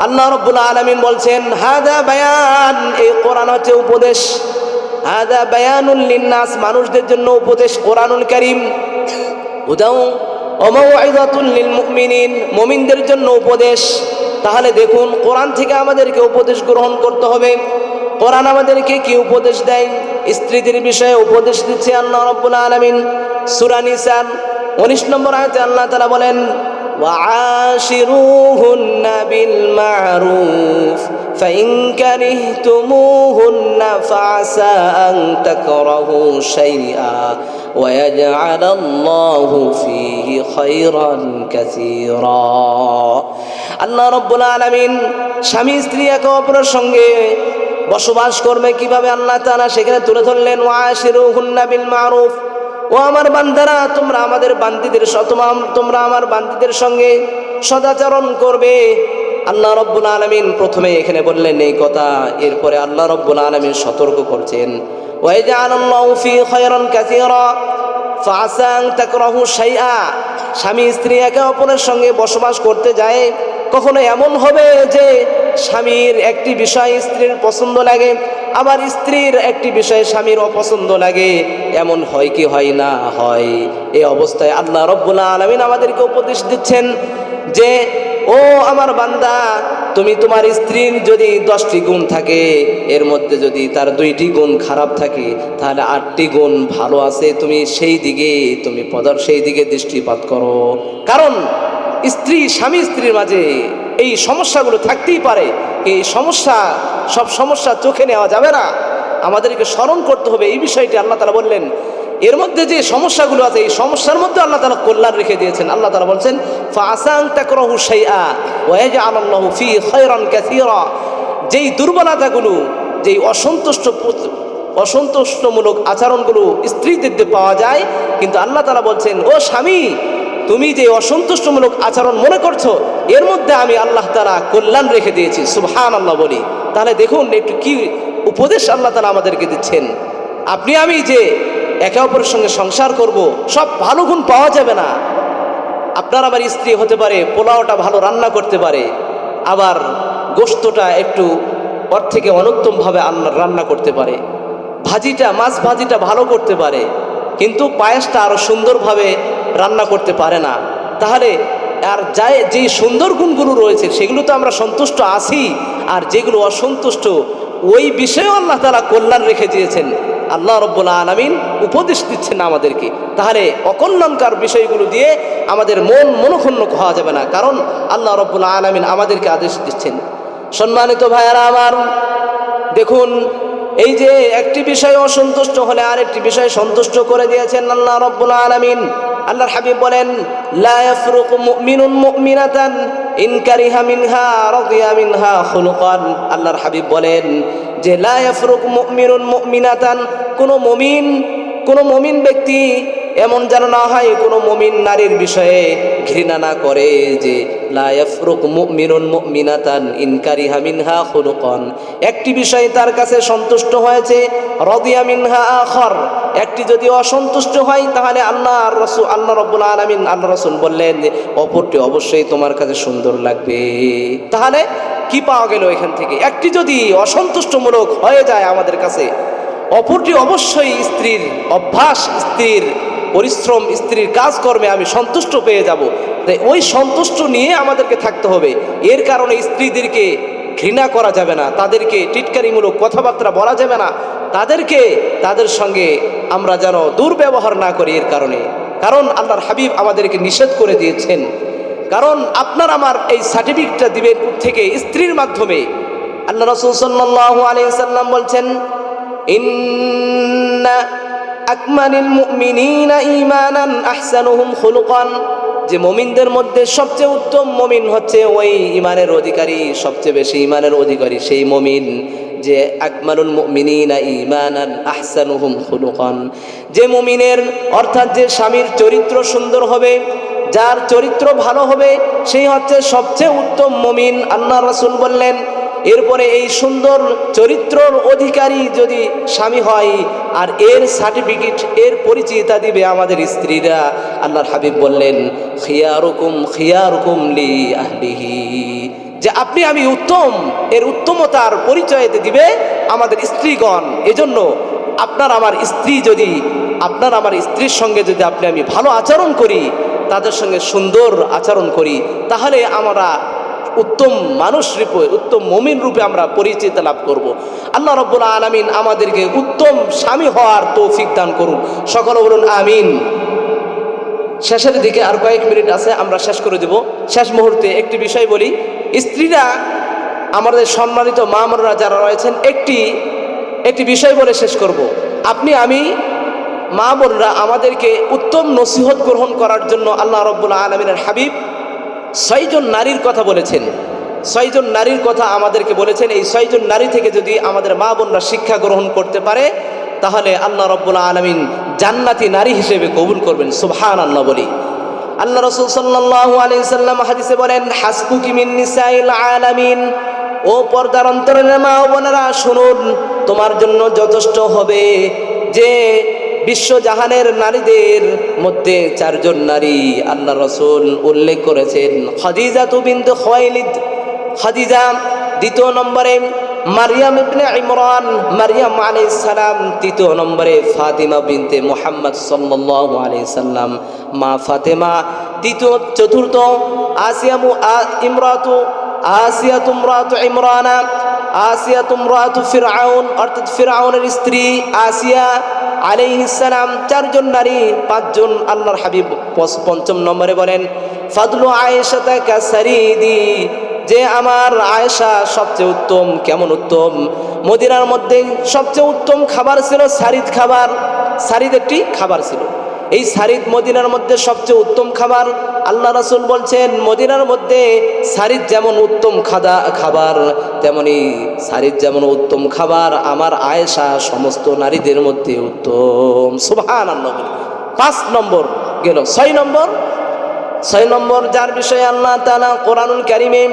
আল্লাহ রাব্বুল আলামিন বলছেন, হাযা বায়ান, এই কোরআন হচ্ছে উপদেশ। হাযা বায়ানুল লিন-নাস, মানুষদের জন্য উপদেশ কোরআনুল কারীম। হুদাও ওয়া মাউইযাতুল লিল মুমিনিন, মুমিনদের জন্য উপদেশ। তাহলে দেখুন, কোরআন থেকে আমাদেরকে উপদেশ গ্রহণ করতে হবে। কোরআন আমাদেরকে কি উপদেশ দেয়? স্ত্রীদের বিষয়ে উপদেশ দিচ্ছে আল্লাহ রাব্বুল আলামিন। সূরা নিসা 19 নম্বর আয়াতে আল্লাহ তাআলা বলেন, ওয়াআশিরুহুন্না বিল মা'রুফ ফাইন কারিহতুমুহুন্না ফাআসা আন তাকরাহু শাইআ ওয়া ইয়াজআলাল্লাহু ফীহি খায়রান কাসীরা। আল্লাহ রাব্বুল আলামিন স্বামী স্ত্রী একে অপরের সঙ্গে বসবাস করবে কিভাবে আল্লাহ তাআলা সেখানে তুলে ধরলেন, ওয়াআশিরুহুন্না বিল মা'রুফ, ও আমার বান্দারা, তোমরা আমার বান্দীদের সঙ্গে সদাচরণ করবে। আল্লাহ রাব্বুল আলামিন প্রথমে এখানে বললেন এই কথা, এরপরে আল্লাহ রাব্বুল আলামিন সতর্ক করছেন, ওয়া ইয়াজআলাল্লাহু ফী খায়রান কাসীরা ফাআসা আন তাকরাহু শাইআ। স্বামী স্ত্রী একে অপরের সঙ্গে বসবাস করতে যায়, কখনো এমন হবে যে স্বামীর একটি বিষয় স্ত্রীর পছন্দ লাগে, আবার স্ত্রীর একটি বিষয়ে স্বামীর অপছন্দ লাগে। এমন হয় কি হয় না? হয়। এই অবস্থায় আল্লাহ রাব্বুল আলামিন আমাদেরকে উপদেশ দিচ্ছেন যে ও আমার বান্দা, তুমি তোমার স্ত্রীর যদি 10টি গুণ থাকে, এর মধ্যে যদি তার 2টি গুণ খারাপ থাকে, তাহলে 8টি গুণ ভালো আছে, তুমি সেই দিকে দৃষ্টিপাত করো। কারণ স্বামী স্ত্রীর মাঝে এই সমস্যাগুলো থাকতেই পারে। এই সব সমস্যা চোখে নেওয়া যাবে না, আমাদেরকে স্মরণ করতে হবে এই বিষয়টি। আল্লাহ তাআলা বললেন এর মধ্যে যে সমস্যাগুলো আছে, এই সমস্যার মধ্যে আল্লাহ তাআলা কল্যাণ রেখে দিয়েছেন। আল্লাহ তাআলা বলছেন ফাআসা আন তাকরাহু শাইআ ওয়া ইয়াজআলুল্লাহু ফীহি খায়রান কাসীরা। যেই দুর্বলতাগুলো, যেই অসন্তুষ্টমূলক আচরণগুলো স্ত্রীদের পাওয়া যায়, কিন্তু আল্লাহ তাআলা বলছেন ও স্বামী, তুমি যে অসন্তুষ্টমূলক আচরণ মনে করছো, এর মধ্যে আমি আল্লাহ তাআলা কল্যাণ রেখে দিয়েছি। সুবহানাল্লাহ বলি। তাহলে দেখুন একটু কি উপদেশ আল্লাহ তাআলা আমাদেরকে দিচ্ছেন। আপনি আমি যে একে অপরের সঙ্গে সংসার করব, সব ভালো গুণ পাওয়া যাবে না। আপনার আবার স্ত্রী হতে পারে পোলাওটা ভালো রান্না করতে পারে, আবার গোশতটা একটু ওর থেকে অনুত্তমভাবে রান্না করতে পারে, মাছ ভাজিটা ভালো করতে পারে, কিন্তু পায়েসটা আরও সুন্দরভাবে রান্না করতে পারে না। তাহলে আর যে সুন্দর গুণগুলো রয়েছে সেগুলো তো আমরা সন্তুষ্ট আছি, আর যেগুলো অসন্তুষ্ট ওই বিষয়েও আল্লাহ তাআলা কল্যাণ রেখে দিয়েছেন। আল্লাহ রাব্বুল আলামিন উপদেশ দিচ্ছেন আমাদেরকে। তাহলে অকল্যাণকার বিষয়গুলো দিয়ে আমাদের মনক্ষুণ্ণ হওয়া যাবে না, কারণ আল্লাহ রাব্বুল আলামিন আমাদেরকে আদেশ দিচ্ছেন। সম্মানিত ভাইয়ারা আমার, দেখুন এই যে একটি বিষয় অসন্তুষ্ট হলে আরেকটি বিষয় সন্তুষ্ট করে দিয়েছেন আল্লাহ রাব্বুল আলামিন। আল্লাহর হাবিব বলেন লা ইয়াফরুকু মুমিনুন মুমিনাতান ইন কারিহা মিনহা রাদিয়া মিনহা খুলুকান। আল্লাহর হাবিব বলেন যে লা ইয়াফরুকু মুমিনুন মুমিনাতান, কোন মুমিন ব্যক্তি এমন যেন না হয়, কোনো মুমিন নারীর বিষয়ে ঘৃণা না করে, যে লা ইয়াফরুকু মুমিনুন মুমিনাতান ইন কারিহা মিনহা খুলুকান, একটি বিষয় তার কাছে সন্তুষ্ট হয়েছে, রাদিয়া মিনহা আখার, একটি যদি অসন্তুষ্ট হয়, তাহলে আল্লাহ রাব্বুল আলামিন আল্লাহ রাসূল বললেন যে অপরটি অবশ্যই তোমার কাছে সুন্দর লাগবে। তাহলে কি পাওয়া গেল এখান থেকে? একটি যদি অসন্তুষ্টমূলক হয়ে যায় আমাদের কাছে, অপরটি অবশ্যই স্ত্রীর অভ্যাস, স্ত্রীর পরিশ্রম, স্ত্রীর কাজকর্মে আমি সন্তুষ্ট পেয়ে যাব। তাই ওই সন্তুষ্ট নিয়ে আমাদেরকে থাকতে হবে। এর কারণে স্ত্রীদেরকে ঘৃণা করা যাবে না, তাদেরকে টিটকারিমূলক কথাবার্তা বলা যাবে না, তাদের সঙ্গে আমরা যেন দুর্ব্যবহার না করি এর কারণে। কারণ আল্লাহর হাবিব আমাদেরকে নিষেধ করে দিয়েছেন। কারণ আপনার আমার এই সার্টিফিকেটটা দিবেন থেকে স্ত্রীর মাধ্যমে। আল্লাহ রাসূল সাল্লাল্লাহু আলাইহি সাল্লাম বলছেন ইন্না আকমালিল মুমিনিনা ঈমানান আহসানুহুম খুলুকান, যে মুমিনদের মধ্যে সবচেয়ে উত্তম মুমিন হচ্ছে ওই ঈমানের অধিকারী, সবচেয়ে বেশি ঈমানের অধিকারী সেই মুমিন যে আকমালুল মুমিনিনা ঈমানান আহসানুহুম খুলুকান, যে মুমিনের অর্থাৎ যে স্বামীর চরিত্র সুন্দর হবে, যার চরিত্র ভালো হবে, সেই হচ্ছে সবচেয়ে উত্তম মুমিন। আল্লাহ রাসূল বললেন এরপরে এই সুন্দর চরিত্রর অধিকারী যদি স্বামী হয়, আর এর সার্টিফিকেট, এর পরিচিতা দিবে আমাদের স্ত্রীরা। আল্লাহর হাবিব বললেন খিয়ারুকুম লি আহলিহি, যে আপনি আমি উত্তম, এর উত্তমতার পরিচয় দিবে আমাদের স্ত্রীগণ। এজন্য আপনার আমার স্ত্রীর সঙ্গে যদি আপনি আমি ভালো আচরণ করি, তাদের সঙ্গে সুন্দর আচরণ করি, তাহলে আমরা উত্তম মানুষ রূপে, উত্তম মুমিন রূপে আমরা পরিচিতি লাভ করব। আল্লাহ রাব্বুল আলামিন আমাদেরকে উত্তম স্বামী হওয়ার তৌফিক দান করুন। সকলে বলুন আমিন। শেষের দিকে আর কয়েক মিনিট আছে, আমরা শেষ করে দেব। শেষ মুহূর্তে একটি বিষয় বলি, স্ত্রীরা, আমাদের সম্মানিত মা বোনরা যারা রয়েছেন, একটি বিষয় বলে শেষ করব। আমি মা বোনরা আমাদেরকে উত্তম নসিহত গ্রহণ করার জন্য আল্লাহ রাব্বুল আলামিনের হাবিব 6 জন নারীর কথা বলেছেন। 6 জন নারীর কথা আমাদেরকে বলেছেন। এই 6 জন নারী থেকে যদি আমাদের মা বোনরা শিক্ষা গ্রহণ করতে পারে, তাহলে আল্লাহ রাব্বুল আলামিন জান্নাতি নারী হিসেবে কবুল করবেন। সুবহানাল্লাহ বলি। আল্লাহ রাসূল সাল্লাল্লাহু আলাইহি সাল্লাম হাদিসে বলেন হাসবুকি মিন নিসাইল আলামিন, ও পর্দার অন্তরের মা বোনেরা শুনুন, তোমার জন্য যথেষ্ট হবে যে বিশ্বজাহানের নারীদের মধ্যে 4 জন নারী আল্লাহ রাসূল উল্লেখ করেছেন। খাদিজা বিনতে খুয়াইলিদ, খাদিজা। 2 নম্বরে মারিয়াম ইবনে ইমরান, মারিয়াম আলাইহিস সালাম। 3 নম্বরে ফাতিমা বিনতে মুহাম্মদ সাল্লাল্লাহু আলাইহি সাল্লাম, মা ফাতেমা। 4th আসিয়া ইমরাতু ইমরানা, আসিয়া ইমরাতু ফিরআউন, অর্থাৎ ফিরআউনের স্ত্রী আসিয়া আলাইহিস সালাম, 4 জন নারী, 5 জন আল্লাহর হাবিব 5ম নম্বরে বলেন ফাদলু আয়েশাতা কাসারিদি, যে আমার আয়েশা সবচেয়ে উত্তম। কেমন উত্তম? মদিনার মধ্যে সবচেয়ে উত্তম খাবার ছিল সারিদ খাবার। সারিদ একটি খাবার ছিল। এই সারিদ মদিনার মধ্যে সবচেয়ে উত্তম খাবার। আল্লাহ রাসূল বলছেন মদিনার মধ্যে সারিদ যেমন উত্তম খাবার, তেমনি সারিদ যেমন উত্তম খাবার, আমার আয়েশা সমস্ত নারীদের মধ্যে উত্তম। সুবহানাল্লাহ। 5 নম্বর গেল। 6 নম্বর যার বিষয়ে আল্লাহ তাআলা কোরআনুল কারীমে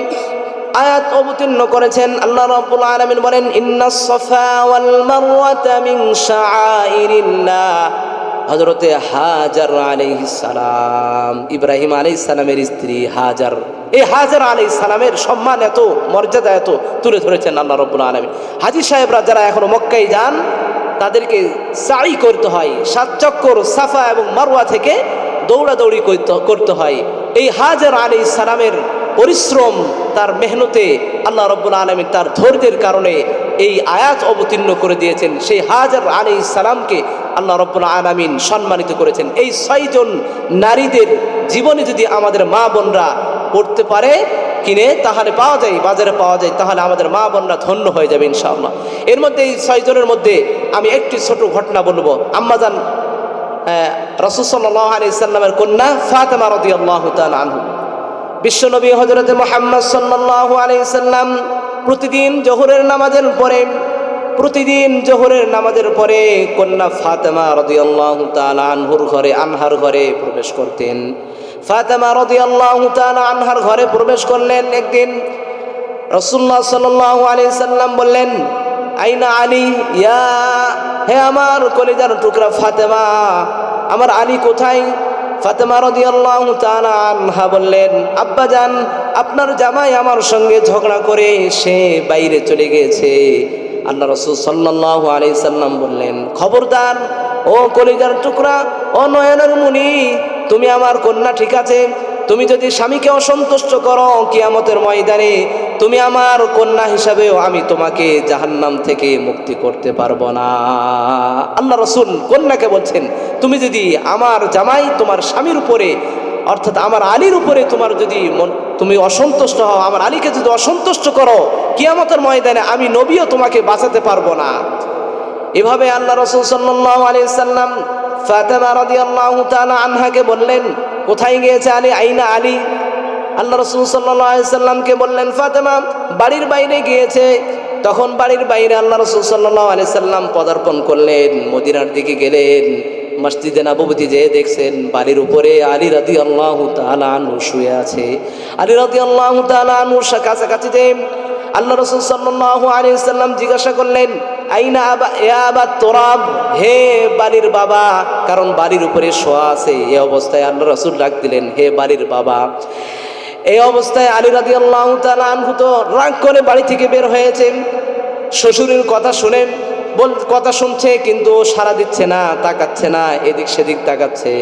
আয়াত অবতীর্ণ করেছেন। আল্লাহ রাব্বুল আলামিন বলেন ইন্নাস সাফা ওয়াল মারওয়াতা মিন শাআইরিল্লাহ। হযরতে হাজার আলাইহিস সালাম, ইব্রাহিম আলাইহিস সালামের স্ত্রী হাজার, এই হাজার আলাইহিস সালামের সম্মান এত, মর্যাদা এত তুলে ধরেছেন আল্লাহ রাব্বুল আলামিন। হাজী সাহেবরা যারা এখনো মক্কায় যান তাদেরকে সাই করতে হয়, 7 চক্কর সাফা এবং মারওয়া থেকে দৌড়াদৌড়ি করতে হয়। এই হাজার আলাইহিস সালামের পরিশ্রম, তার মেহনতে আল্লাহ রাব্বুল আলামিন তার ধৈর্যের কারণে এই আয়াত অবতীর্ণ করে দিয়েছেন। সেই হাজার আলাইহিস সালামকে আল্লাহ রাব্বুল আলামিন সম্মানিত করেছেন। এই 6 জন নারীদের জীবনে যদি আমাদের মা বোনরা পড়তে পারে, কিনে তাহলে পাওয়া যায়, বাজারে পাওয়া যায়, তাহলে আমাদের মা বোনরা ধন্য হয়ে যাবে ইনশাআল্লাহ। এর মধ্যে এই 6 জনের মধ্যে আমি একটি ছোট ঘটনা বলবো। আম্মাজান রাসূল সাল্লাল্লাহু আলাইহি সাল্লামের কন্যা ফাতেমা রাদিয়াল্লাহু তাআলা আনহা, বিশ্বনবী হযরত মুহাম্মদ সাল্লাল্লাহু আলাইহি সাল্লাম প্রতিদিন জোহরের নামাজের পরে কন্যা ফাতেমা রাদিয়াল্লাহু তাআলা আনহার ঘরে প্রবেশ করতেন। ফাতেমা রাদিয়াল্লাহু তাআলা আনহার ঘরে প্রবেশ করলেন। একদিন রাসূলুল্লাহ সাল্লাল্লাহু আলাইহি সাল্লাম বললেন আইনা আলী, হে আমার কলিজার টুকরা ফাতেমা, আমার আলী কোথায়? ফাতেমা রাদিয়াল্লাহু তাআলা আনহা বললেন, আব্বাজান, আপনার জামাই আমার সঙ্গে ঝগড়া করে সে বাইরে চলে গিয়েছে। আল্লাহ রাসূল সাল্লাল্লাহু আলাইহি সাল্লাম বললেন, খবরদার ও কলিজার টুকরা, ও নয়নের মণি, তুমি আমার কন্যা ঠিক আছে, তুমি যদি স্বামীকে অসন্তুষ্ট করো কিয়ামতের ময়দানে তুমি আমার কন্যা হিসাবেও আমি তোমাকে জাহান্নাম থেকে মুক্তি করতে পারবো না। আল্লাহ রাসূল কন্যাকে বলছেন, তুমি যদি আমার জামাই তোমার স্বামীর উপরে, অর্থাৎ আমার আলীর উপরে তুমি অসন্তুষ্ট হও, আমার আলীকে যদি অসন্তুষ্ট করো কিয়ামতের ময়দানে আমি নবীও তোমাকে বাঁচাতে পারবো না। এভাবে আল্লাহ রাসূল সাল্লাল্লাহু আলাইহি সাল্লাম ফাতেমা রাদিয়াল্লাহু তাআলা আনহাকে বললেন, কোথায় গিয়েছে আলী? আইনা আলী। আল্লাহ রাসূল সাল্লাল্লাহু আলাইহি সাল্লামকে বললেন, ফাতেমা বাড়ির বাইরে গিয়েছে। তখন বাড়ির বাইরে আল্লাহ রাসূল সাল্লাল্লাহু আলাইহি সাল্লাম পদার্পণ করলেন, মদিনার দিকে গেলেন। মসজিদে নববীতে যেয়ে দেখছেন বাড়ির উপরে আলী রাদিয়াল্লাহু তাআলা আনহু শুয়ে আছে। আলী রাদিয়াল্লাহু তাআলা আনহুর কাছাকাছি যে আল্লাহ রাসূল সাল্লাল্লাহু আলাইহি সাল্লাম জিজ্ঞাসা করলেন, আইনা আবা তুরাব, হে বাড়ির বাবা, কারণ বাড়ির উপরে শোয়া আছে। এই অবস্থায় আল্লাহ রাসূল ডাক দিলেন, হে বাড়ির বাবা। এই অবস্থায় আলী রাদিয়াল্লাহু তাআলা আনহু তো রাগ করে বাড়ি থেকে বের হয়েছেন। শ্বশুরের কথা শুনছে কিন্তু সাড়া দিচ্ছে না, তাকাচ্ছে না, এদিক সেদিক তাকাচ্ছে।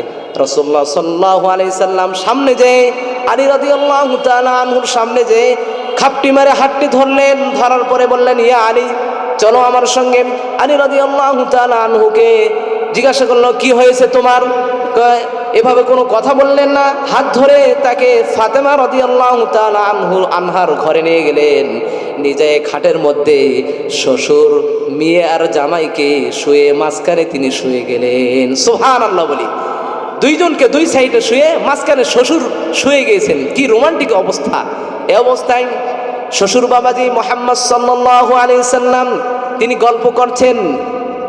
রাসূলুল্লাহ সাল্লাল্লাহু আলাইহি সাল্লাম সামনে যেয়ে আলী রাদিয়াল্লাহু তাআলা আনহুর সামনে যেয়ে খাপটি মারে হাতটি ধরলেন। ধরার পরে বললেন, ইয়া আলী, চলো আমার সঙ্গে। আলী রাদিয়াল্লাহু তাআলা আনহুকে জিজ্ঞাসা করলো, কি হয়েছে তোমার? এভাবে কোনো কথা বললেন না, হাত ধরে তাকে ফাতেমা রাদিয়াল্লাহু তাআলা আনহার ঘরে নিয়ে গেলেন। নিজে খাটের মধ্যে শ্বশুর, মেয়ে আর জামাইকে শুয়ে মাঝখানে তিনি শুয়ে গেলেন। সুবহানাল্লাহ বলি। দুইজনকে দুই সাইডে শুয়ে মাঝখানে শ্বশুর শুয়ে গিয়েছেন। কি রোমান্টিক অবস্থা! এই অবস্থায় শ্বশুর বাবাজি মুহাম্মদ সাল্লাল্লাহু আলাইহি সাল্লাম তিনি গল্প করছেন,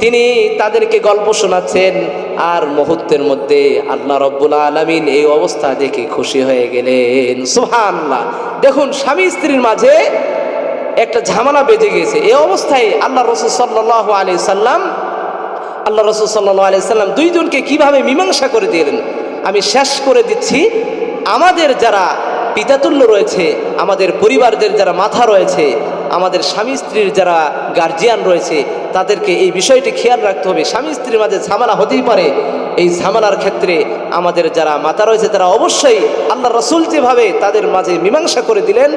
তিনি তাদেরকে গল্প শোনাচ্ছেন। আর মুহূর্তের মধ্যে আল্লাহ রাব্বুল আলামিন এই অবস্থা দেখে খুশি হয়ে গেলেন। সুবহানাল্লাহ। দেখুন, স্বামী স্ত্রীর মাঝে একটা ঝামেলা বেজে গেছে। এই অবস্থায় আল্লাহ রাসূল সাল্লাল্লাহু আলাইহি সাল্লাম দুইজনকে কিভাবে মীমাংসা করে দিলেন আমি শেষ করে দিচ্ছি। আমাদের যারা পিতাতুল্য রয়েছে, আমাদের পরিবারদের যারা মাথা রয়েছে, আমাদের স্বামী স্ত্রীর যারা গার্জিয়ান রয়েছে তাদেরকে এই বিষয়টি খেয়াল রাখতে হবে। স্বামী স্ত্রীর মাঝে ঝামেলা হতেই পারে, এই ঝামেলার ক্ষেত্রে আমাদের যারা মাতা রয়েছে তারা অবশ্যই আল্লাহ রসুল যেভাবে তাদের মাঝে মীমাংসা করে দিলেন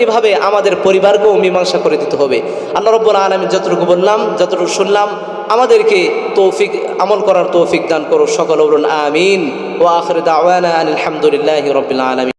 এভাবে আমাদের পরিবারকেও মীমাংসা করে দিতে হবে। আল্লাহ রাব্বুল আলামিন যতটুকু বললাম যতটুকু শুনলাম আমাদেরকে তৌফিক আমল করার তৌফিক দান করো। সকল বলুন আমিন। ওয়া আখিরু দাওয়ানা আলহামদুলিল্লাহি রাব্বিল আলামিন।